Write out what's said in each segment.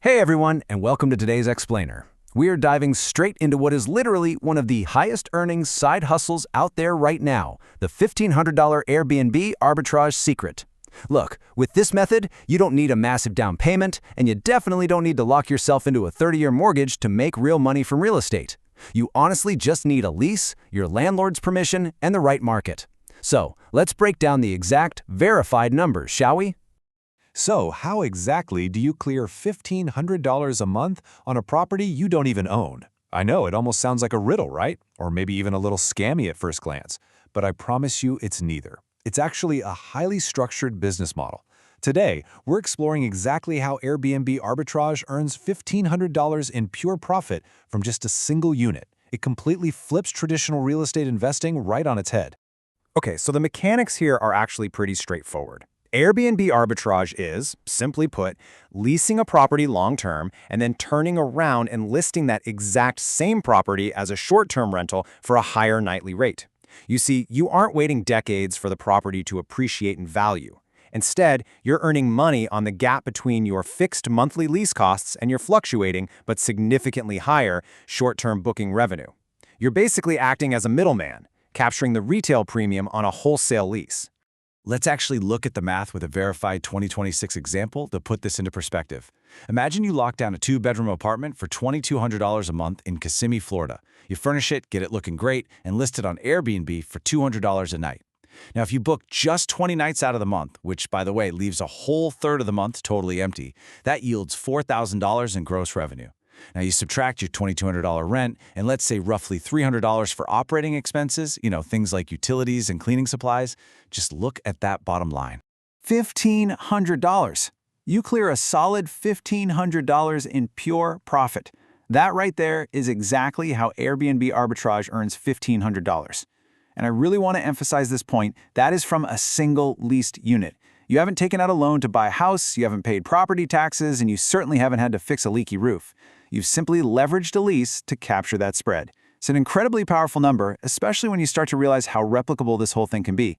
Hey everyone, and welcome to today's Explainer. We are diving straight into what is literally one of the highest earning side hustles out there right now, the $1,500 Airbnb arbitrage secret. Look, with this method, you don't need a massive down payment, and you definitely don't need to lock yourself into a 30-year mortgage to make real money from real estate. You honestly just need a lease, your landlord's permission, and the right market. So, let's break down the exact, verified numbers, shall we? So, how exactly do you clear $1,500 a month on a property you don't even own? I know, it almost sounds like a riddle, right? Or maybe even a little scammy at first glance. But I promise you it's neither. It's actually a highly structured business model. Today, we're exploring exactly how Airbnb Arbitrage earns $1,500 in pure profit from just a single unit. It completely flips traditional real estate investing right on its head. Okay, so the mechanics here are actually pretty straightforward. Airbnb arbitrage is, simply put, leasing a property long-term and then turning around and listing that exact same property as a short-term rental for a higher nightly rate. You see, you aren't waiting decades for the property to appreciate in value. Instead, you're earning money on the gap between your fixed monthly lease costs and your fluctuating but significantly higher short-term booking revenue. You're basically acting as a middleman, capturing the retail premium on a wholesale lease. Let's actually look at the math with a verified 2026 example to put this into perspective. Imagine you lock down a 2-bedroom apartment for $2,200 a month in Kissimmee, Florida. You furnish it, get it looking great, and list it on Airbnb for $200 a night. Now, if you book just 20 nights out of the month, which, by the way, leaves a whole third of the month totally empty, that yields $4,000 in gross revenue. Now, you subtract your $2,200 rent, and let's say roughly $300 for operating expenses, things like utilities and cleaning supplies. Just look at that bottom line. $1,500. You clear a solid $1,500 in pure profit. That right there is exactly how Airbnb arbitrage earns $1,500. And I really want to emphasize this point, that is from a single leased unit. You haven't taken out a loan to buy a house, you haven't paid property taxes, and you certainly haven't had to fix a leaky roof. You've simply leveraged a lease to capture that spread. It's an incredibly powerful number, especially when you start to realize how replicable this whole thing can be.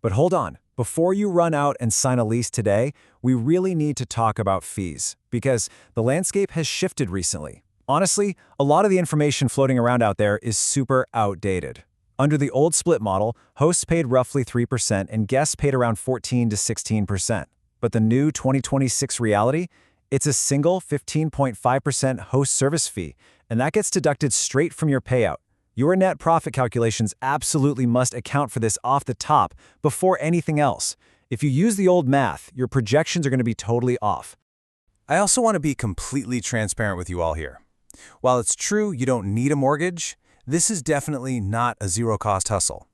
But hold on, before you run out and sign a lease today, we really need to talk about fees, because the landscape has shifted recently. Honestly, a lot of the information floating around out there is super outdated. Under the old split model, hosts paid roughly 3% and guests paid around 14 to 16%. But the new 2026 reality? It's a single 15.5% host service fee, and that gets deducted straight from your payout. Your net profit calculations absolutely must account for this off the top before anything else. If you use the old math, your projections are going to be totally off. I also want to be completely transparent with you all here. While it's true you don't need a mortgage, this is definitely not a zero-cost hustle.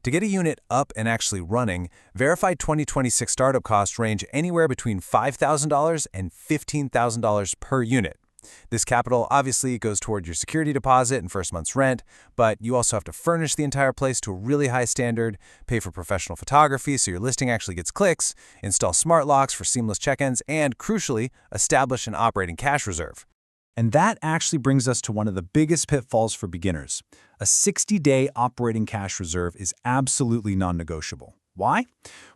To get a unit up and actually running, verified 2026 startup costs range anywhere between $5,000 and $15,000 per unit. This capital obviously goes toward your security deposit and first month's rent, but you also have to furnish the entire place to a really high standard, pay for professional photography so your listing actually gets clicks, install smart locks for seamless check-ins, and, crucially, establish an operating cash reserve. And that actually brings us to one of the biggest pitfalls for beginners. A 60-day operating cash reserve is absolutely non-negotiable. Why?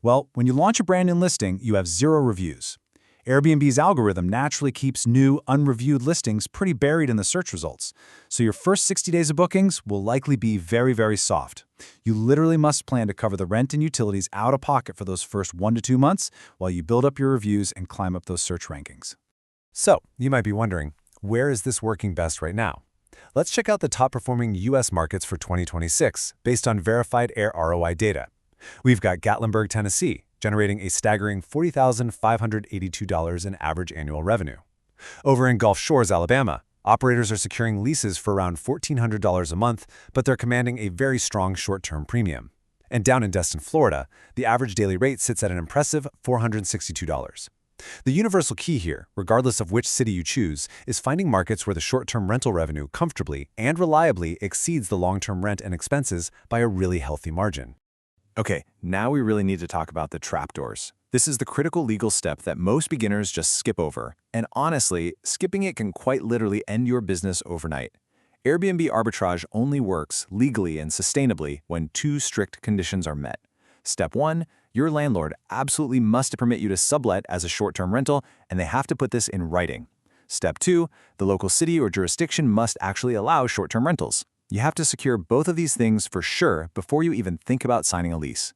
Well, when you launch a brand new listing, you have 0 reviews. Airbnb's algorithm naturally keeps new, unreviewed listings pretty buried in the search results. So your first 60 days of bookings will likely be very, very soft. You literally must plan to cover the rent and utilities out of pocket for those first 1 to 2 months while you build up your reviews and climb up those search rankings. So, you might be wondering, where is this working best right now? Let's check out the top-performing U.S. markets for 2026 based on verified Air ROI data. We've got Gatlinburg, Tennessee, generating a staggering $40,582 in average annual revenue. Over in Gulf Shores, Alabama, operators are securing leases for around $1,400 a month, but they're commanding a very strong short-term premium. And down in Destin, Florida, the average daily rate sits at an impressive $462. The universal key here, regardless of which city you choose, is finding markets where the short-term rental revenue comfortably and reliably exceeds the long-term rent and expenses by a really healthy margin. Okay, now we really need to talk about the trapdoors. This is the critical legal step that most beginners just skip over, and honestly, skipping it can quite literally end your business overnight. Airbnb arbitrage only works legally and sustainably when 2 strict conditions are met. Step 1, your landlord absolutely must permit you to sublet as a short-term rental, and they have to put this in writing. Step 2, the local city or jurisdiction must actually allow short-term rentals. You have to secure both of these things for sure before you even think about signing a lease.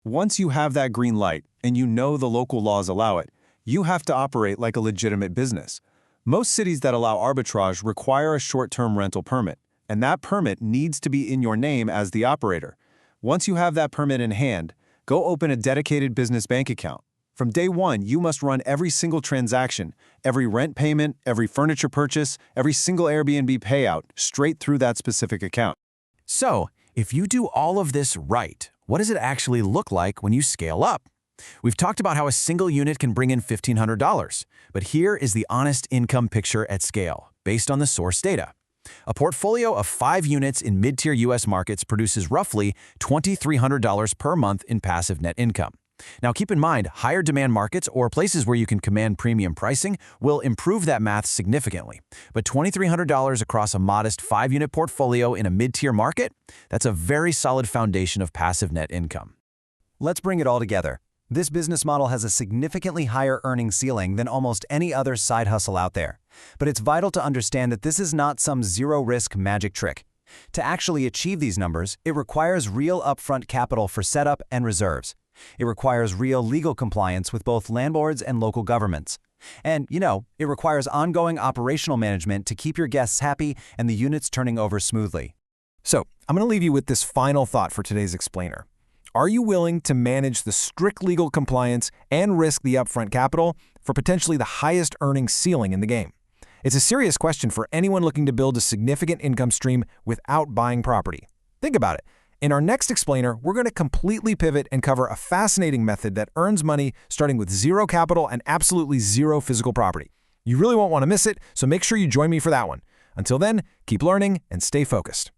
Once you have that green light and you know the local laws allow it, you have to operate like a legitimate business. Most cities that allow arbitrage require a short-term rental permit, and that permit needs to be in your name as the operator. Once you have that permit in hand, go open a dedicated business bank account. From day one, you must run every single transaction, every rent payment, every furniture purchase, every single Airbnb payout straight through that specific account. So, if you do all of this right, what does it actually look like when you scale up? We've talked about how a single unit can bring in $1,500, but here is the honest income picture at scale, based on the source data. A portfolio of 5 units in mid-tier U.S. markets produces roughly $2,300 per month in passive net income. Now keep in mind, higher demand markets or places where you can command premium pricing will improve that math significantly. But $2,300 across a modest 5-unit portfolio in a mid-tier market, that's a very solid foundation of passive net income. Let's bring it all together. This business model has a significantly higher earnings ceiling than almost any other side hustle out there. But it's vital to understand that this is not some zero-risk magic trick. To actually achieve these numbers, it requires real upfront capital for setup and reserves. It requires real legal compliance with both landlords and local governments. And, it requires ongoing operational management to keep your guests happy and the units turning over smoothly. So, I'm going to leave you with this final thought for today's explainer. Are you willing to manage the strict legal compliance and risk the upfront capital for potentially the highest earning ceiling in the game? It's a serious question for anyone looking to build a significant income stream without buying property. Think about it. In our next explainer, we're going to completely pivot and cover a fascinating method that earns money starting with zero capital and absolutely zero physical property. You really won't want to miss it, so make sure you join me for that one. Until then, keep learning and stay focused.